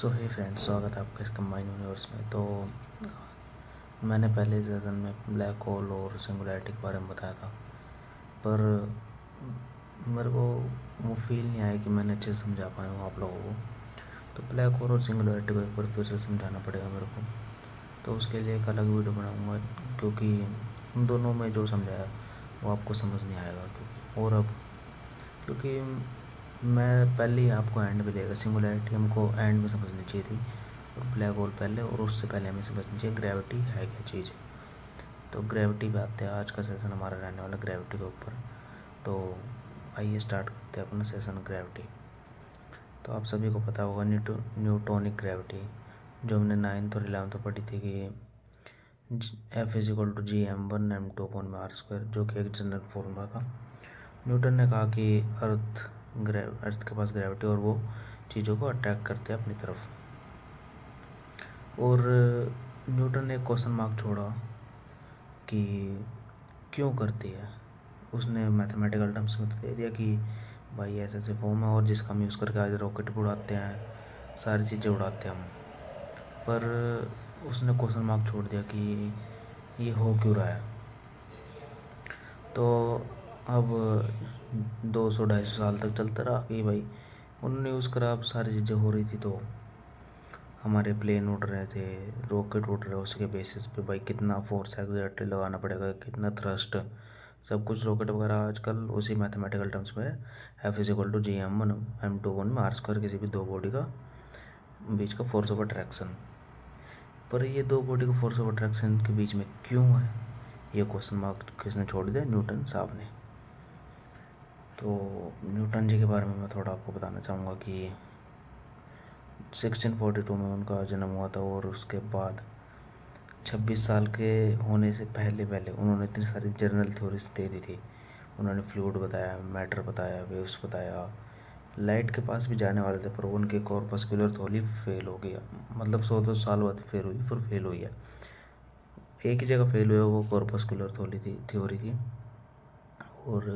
सो हे friends, स्वागत है आपका इस कंबाइन यूनिवर्स में। तो मैंने पहले सीजन में ब्लैक होल और सिंगुलैरिटी के बारे में बताया था, पर मेरे को वो फील नहीं आया कि मैंने अच्छे से समझा पाया हूँ आप लोगों को। तो ब्लैक होल और सिंगुलैरिटी को एक बार फिर से समझाना पड़ेगा मेरे को। तो उसके लिए एक अलग वीडियो बनाऊँगा, क्योंकि उन दोनों में जो समझाया वो आपको समझ नहीं आएगा। और अब क्योंकि मैं पहले ही आपको एंड में देगा, सिंगुलैरिटी हमको एंड में समझनी चाहिए थी और ब्लैक होल पहले, और उससे पहले हमें समझनी चाहिए ग्रेविटी है क्या चीज़। तो ग्रेविटी पे आते हैं, आज का सेशन हमारा रहने वाला ग्रेविटी के ऊपर। तो आइए स्टार्ट करते हैं अपना सेशन ग्रेविटी। तो आप सभी को पता होगा न्यूटोनिक ग्रेविटी, जो हमने 9th और 11th पढ़ी थी कि F=gm1m2/r², जो कि एक जनरल फॉर्मूला था। न्यूटन ने कहा कि अर्थ के पास ग्रेविटी और वो चीज़ों को अट्रैक्ट करते हैं अपनी तरफ। और न्यूटन ने एक क्वेश्चन मार्क छोड़ा कि क्यों करती है। उसने मैथमेटिकल टर्म्स में दे दिया कि भाई ऐसे ऐसे फॉर्म है और जिसका हम यूज़ करके आज रॉकेट भी उड़ाते हैं, सारी चीज़ें उड़ाते हैं हम। पर उसने क्वेश्चन मार्क छोड़ दिया कि ये हो क्यों रहा है। तो अब 200-250 साल तक चलता रहा कि भाई उन्होंने यूज़ करा, अब सारी चीज़ें हो रही थी। तो हमारे प्लेन उड़ रहे थे, रॉकेट उड़ रहे, उसके बेसिस पे भाई कितना फोर्स एक्जेक्टली लगाना पड़ेगा, कितना थ्रस्ट, सब कुछ रॉकेट वगैरह आजकल उसी मैथमेटिकल टर्म्स में F=gm1m2/r², किसी भी दो बॉडी का बीच का फोर्स ऑफ अट्रैक्शन। पर ये दो बॉडी का फोर्स ऑफ अट्रैक्शन के बीच में क्यों है, ये क्वेश्चन मार्क किसने छोड़ दिया? न्यूटन साहब ने। तो न्यूटन जी के बारे में मैं थोड़ा आपको बताना चाहूँगा कि 1642 में उनका जन्म हुआ था, और उसके बाद 26 साल के होने से पहले उन्होंने इतनी सारी जनरल थ्योरीज दे दी थी। उन्होंने फ्लूइड बताया, मैटर बताया, वेव्स बताया, लाइट के पास भी जाने वाले थे, पर उनके कॉर्पस्कुलर थ्योरी फेल हो गया। मतलब 100-200 साल बाद फेल हुई, फिर फेल हुई है। एक ही जगह फेल हुए, वो कॉर्पस्कुलर थ्योरी थी। और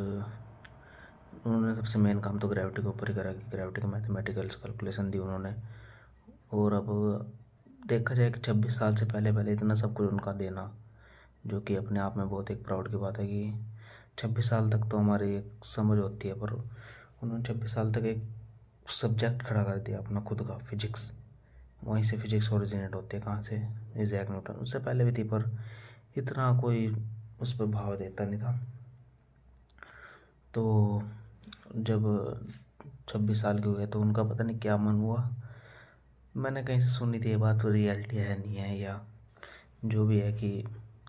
उन्होंने सबसे मेन काम तो ग्रेविटी के ऊपर ही करा कि ग्रेविटी का मैथमेटिकल कैलकुलेशन दी उन्होंने। और अब देखा जाए कि 26 साल से पहले इतना सब कुछ उनका देना, जो कि अपने आप में बहुत एक प्राउड की बात है कि 26 साल तक तो हमारी एक समझ होती है, पर उन्होंने 26 साल तक एक सब्जेक्ट खड़ा कर दिया अपना खुद का, फिजिक्स। वहीं से फिजिक्स ओरिजिनेट होती है, कहाँ से? Isaac Newton. उससे पहले भी थी, पर इतना कोई उस पर भाव देता नहीं था। तो जब 26 साल के हुए तो उनका पता नहीं क्या मन हुआ, मैंने कहीं से सुनी थी ये बात, तो रियलिटी है नहीं है या जो भी है, कि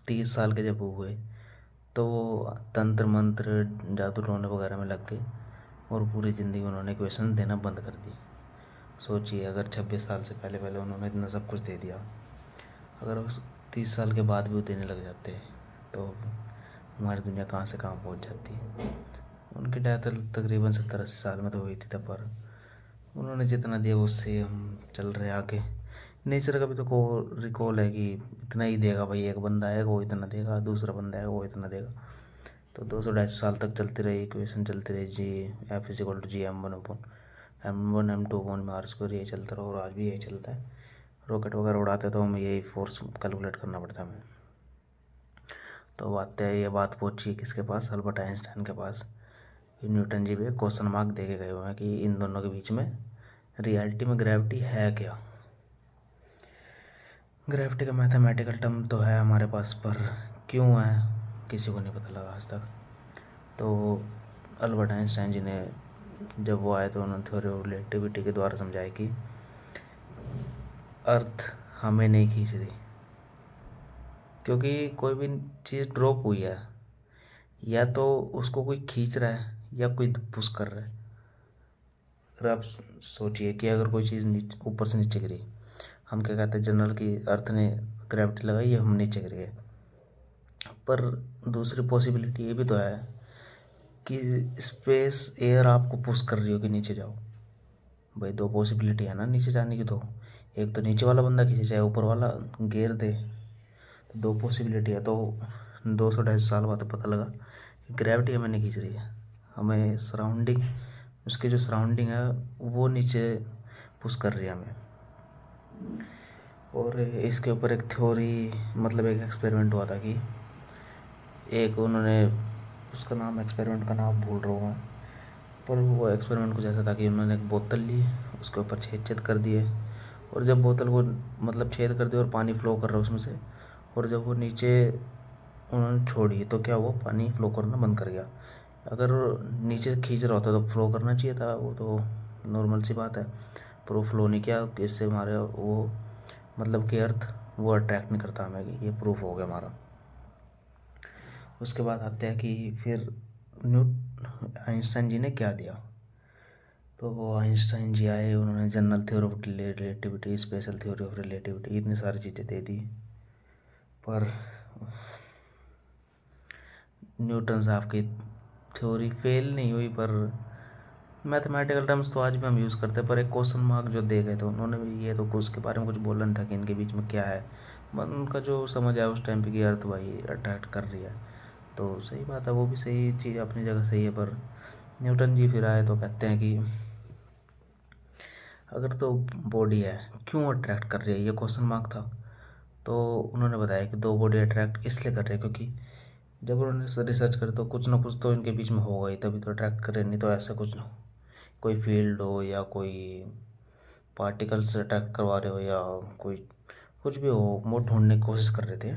30 साल के जब हुए तो वो तंत्र मंत्र जादू टोने वगैरह में लग गए और पूरी ज़िंदगी उन्होंने क्वेश्चन देना बंद कर दी। सोचिए, अगर 26 साल से पहले उन्होंने इतना सब कुछ दे दिया, अगर 30 साल के बाद भी वो देने लग जाते तो हमारी दुनिया कहाँ से कहाँ पहुँच जाती। उनकी डेथ तकरीबन 70-80 साल में तो हुई थी तब, पर उन्होंने जितना दिया उससे हम चल रहे आगे। नेचर का भी तो रिकॉल है कि इतना ही देगा भाई, एक बंदा आएगा वो इतना देगा, दूसरा बंदा आएगा वो इतना देगा। तो 200-250 साल तक चलती रही इक्वेशन, चलती रही जी F=gm1m2/r², यही चलता रहा और आज भी यही चलता है। रॉकेट वगैरह उड़ाते तो हमें यही फोर्स कैलकुलेट करना पड़ता है हमें। तो बात है, ये बात पहुंची किसके पास? अल्बर्ट आइंस्टाइन के पास। न्यूटन जी भी क्वेश्चन मार्क दे के गए हुए हैं कि इन दोनों के बीच में रियलिटी में ग्रेविटी है क्या। ग्रेविटी का मैथमेटिकल टर्म तो है हमारे पास, पर क्यों है किसी को नहीं पता लगा आज तक। तो अल्बर्ट आइंस्टाइन जी ने जब वो आए तो उन्होंने थ्योरी ऑफ रिलेटिविटी के द्वारा समझाया कि अर्थ हमें नहीं खींच रही, क्योंकि कोई भी चीज़ ड्रॉप हुई है, या तो उसको कोई खींच रहा है या कोई पुश कर रहा है। अगर आप सोचिए कि अगर कोई चीज़ ऊपर से नीचे गिरी, हम क्या कहते हैं जनरल की अर्थ ने ग्रेविटी लगाई है, हम नीचे गिर गए। पर दूसरी पॉसिबिलिटी ये भी तो है कि स्पेस एयर आपको पुश कर रही हो कि नीचे जाओ। भाई दो पॉसिबिलिटी है ना नीचे जाने की। तो एक तो नीचे वाला बंदा खींचे, चाहे ऊपर वाला घेर दे। तो दो पॉसिबिलिटी है। तो 200-250 साल बाद पता लगा कि ग्रेविटी हमें नहीं खींच रही है, हमें सराउंडिंग, उसके जो सराउंडिंग है वो नीचे पुश कर रही है हमें। और इसके ऊपर एक थ्योरी, मतलब एक एक्सपेरिमेंट हुआ था कि एक उन्होंने, उसका नाम, एक्सपेरिमेंट का नाम भूल रहा हूँ मैं, पर वो एक्सपेरिमेंट कुछ ऐसा था कि उन्होंने एक बोतल ली, उसके ऊपर छेद छेद कर दिए, और जब बोतल को मतलब छेद कर दिया और पानी फ्लो कर रहा है उसमें से, और जब वो नीचे उन्होंने छोड़ी तो क्या हुआ, पानी फ्लो करना बंद कर गया। अगर नीचे खींच रहा होता तो फ्लो करना चाहिए था, वो तो नॉर्मल सी बात है, पर वो फ्लो नहीं किया। इससे हमारे वो मतलब कि अर्थ वो अट्रैक्ट नहीं करता हमें, ये प्रूफ हो गया हमारा। उसके बाद आते हैं कि फिर न्यू आइंस्टाइन जी ने क्या दिया। तो वो आइंस्टाइन जी आए, उन्होंने general theory of relativity, special theory of relativity, इतनी सारी चीज़ें दे दी, पर न्यूटन साहब की थ्योरी फेल नहीं हुई। पर मैथमेटिकल टर्म्स तो आज भी हम यूज़ करते हैं, पर एक क्वेश्चन मार्क जो दे गए थे उन्होंने भी, ये तो कुछ के बारे में कुछ बोला नहीं था कि इनके बीच में क्या है, मन उनका जो समझ आया उस टाइम पे कि अर्थ भाई अट्रैक्ट कर रही है, तो सही बात है, वो भी सही चीज़ अपनी जगह सही है। पर न्यूटन जी फिर आए तो कहते हैं कि अगर तो बॉडी है क्यों अट्रैक्ट कर रही है, ये क्वेश्चन मार्क था। तो उन्होंने बताया कि दो बॉडी अट्रैक्ट इसलिए कर रही है क्योंकि जब उन्होंने रिसर्च करे तो कुछ ना कुछ तो इनके बीच में होगा ही, तभी तो अट्रैक्ट करे, नहीं तो ऐसा कुछ ना, कोई फील्ड हो या कोई पार्टिकल्स अटैक करवा रहे हो या कोई कुछ भी हो, वो ढूंढने की कोशिश कर रहे थे।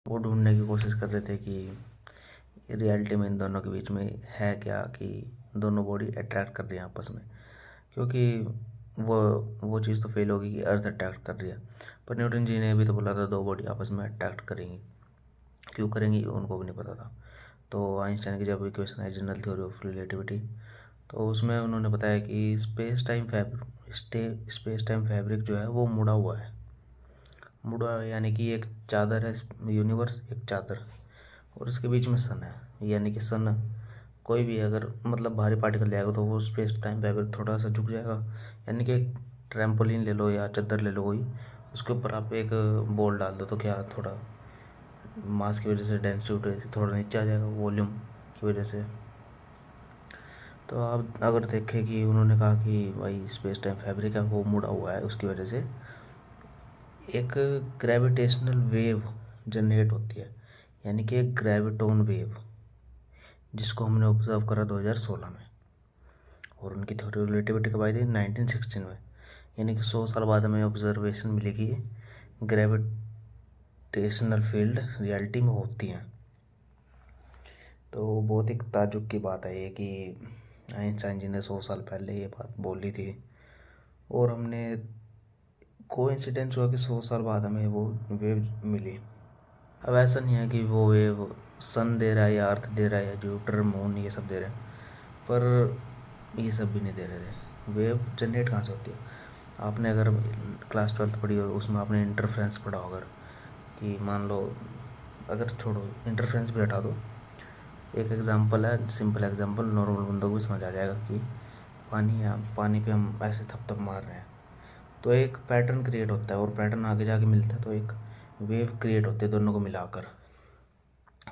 वो ढूंढने की कोशिश कर रहे थे कि रियलिटी में इन दोनों के बीच में है क्या, कि दोनों बॉडी अट्रैक्ट कर रही है आपस में, क्योंकि वो चीज़ तो फेल होगी कि अर्थ अट्रैक्ट कर रही है। पर न्यूटन जी ने भी तो बोला था दो बॉडी आपस में अट्रैक्ट करेंगी, क्यों करेंगी उनको भी नहीं पता था। तो आइंस्टाइन की जब इक्वेशन है जनरल थ्योरी ऑफ रिलेटिविटी, तो उसमें उन्होंने बताया कि स्पेस टाइम फैब्रिक जो है वो मुड़ा हुआ है। मुड़ा है यानी कि एक चादर है, यूनिवर्स एक चादर, और उसके बीच में सन है, यानी कि सन कोई भी अगर मतलब भारी पार्टिकल जाएगा तो वो स्पेस टाइम फैब्रिक थोड़ा सा झुक जाएगा। यानी कि एक ट्रैम्पोलिन ले लो या चादर ले लो कोई, उसके ऊपर आप एक बॉल डाल दो तो क्या थोड़ा मास की वजह से, डेंसिटी थोड़ा नीचे आ जाएगा वॉल्यूम की वजह से। तो आप अगर देखें कि उन्होंने कहा कि भाई स्पेस टाइम फैब्रिक है वो मुड़ा हुआ है, उसकी वजह से एक ग्रेविटेशनल वेव जनरेट होती है, यानी कि एक ग्रेविटोन वेव, जिसको हमने ऑब्जर्व करा 2016 में, और उनकी थ्योरी रिलेटिविटी कब आई थी, 1916 में। यानी कि 100 साल बाद हमें ऑब्जर्वेशन मिली कि ग्रेविटेशनल फील्ड रियलिटी में होती हैं। तो बहुत ही ताज्जुब की बात है ये कि आइंस्टाइन जी ने 100 साल पहले ये बात बोली थी, और हमने कोइंसिडेंस हुआ कि 100 साल बाद हमें वो वेव मिली। अब ऐसा नहीं है कि वो वेव सन दे रहा है या अर्थ दे रहा है या जुपिटर मून ये सब दे रहे हैं, पर ये सब भी नहीं दे रहे थे। वेव जनरेट कहाँ से होती है, आपने अगर क्लास 12th पढ़ी हो उसमें आपने इंटरफ्रेंस पढ़ा होगा, कि मान लो, अगर छोड़ो इंटरफ्रेंस भी हटा दो, एक एग्जांपल है, सिंपल एग्जांपल, नॉर्मल बंदों को भी समझ आ जाएगा कि पानी है, पानी पे हम ऐसे थप मार रहे हैं तो एक पैटर्न क्रिएट होता है, और पैटर्न आगे जाके मिलता है तो एक वेव क्रिएट होते हैं दोनों को मिलाकर।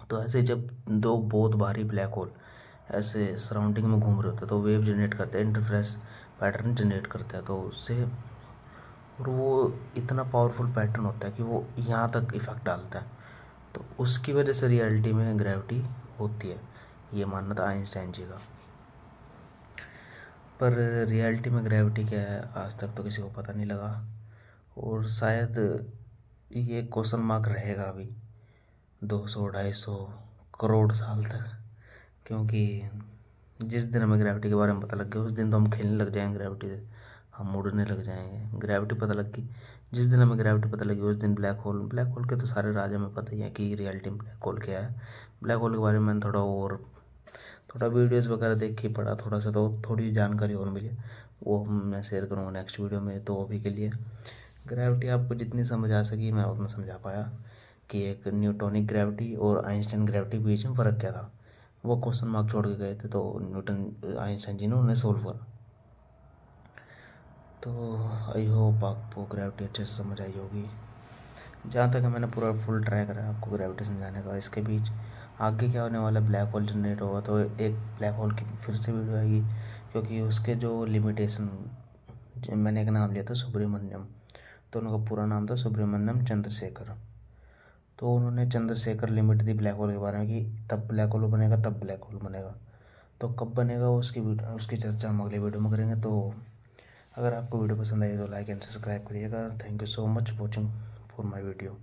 तो ऐसे जब दो बहुत भारी ब्लैक होल ऐसे सराउंडिंग में घूम रहे होते हैं तो वेव जनरेट करते हैं, इंटरफ्रेंस पैटर्न जनरेट करता है, तो उससे, और वो इतना पावरफुल पैटर्न होता है कि वो यहाँ तक इफेक्ट डालता है, तो उसकी वजह से रियलिटी में ग्रेविटी होती है, ये मानना था आइंस्टाइन जी का। पर रियलिटी में ग्रेविटी क्या है आज तक तो किसी को पता नहीं लगा, और शायद ये क्वेश्चन मार्क रहेगा अभी 200-250 करोड़ साल तक, क्योंकि जिस दिन हमें ग्रेविटी के बारे में पता लग गया उस दिन तो हम खेलने लग जाएंगे ग्रेविटी से, हम उड़ने लग जाएंगे। ग्रेविटी पता लग गई, जिस दिन हमें ग्रेविटी पता लगी उस दिन ब्लैक होल के तो सारे राज हमें पता ही है कि रियलिटी में ब्लैक होल क्या है। ब्लैक होल के बारे में मैंने थोड़ा वीडियोज़ वगैरह देख के पढ़ा थोड़ा सा, तो थोड़ी जानकारी और मिली, वो मैं शेयर करूँगा नेक्स्ट वीडियो में। तो अभी के लिए ग्रेविटी आपको जितनी समझ आ सकी मैं उतना समझा पाया, कि एक न्यूटोनिक ग्रेविटी और आइंस्टाइन ग्रेविटी के बीच में फ़र्क क्या था। वो क्वेश्चन मार्क छोड़ के गए थे तो न्यूटन आइंस्टाइन जी ने उन्हें सोल्व करा। तो आई होप आपको ग्रेविटी अच्छे से समझ आई होगी। जहाँ तक मैंने पूरा फुल ट्राई करा आपको ग्रेविटी समझाने का। इसके बीच आगे क्या होने वाला, ब्लैक होल जनरेट होगा तो एक ब्लैक होल की फिर से वीडियो आएगी, क्योंकि उसके जो लिमिटेशन मैंने एक नाम लिया था सुब्रमण्यम, तो उनका पूरा नाम था सुब्रमण्यम चंद्रशेखर। तो उन्होंने चंद्रशेखर लिमिट दी ब्लैक होल के बारे में कि तब ब्लैक होल बनेगा, तब ब्लैक होल बनेगा। तो कब बनेगा उसकी चर्चा हम अगले वीडियो में करेंगे। तो अगर आपको वीडियो पसंद आई तो लाइक एंड सब्सक्राइब करिएगा। Thank you so much watching for my video.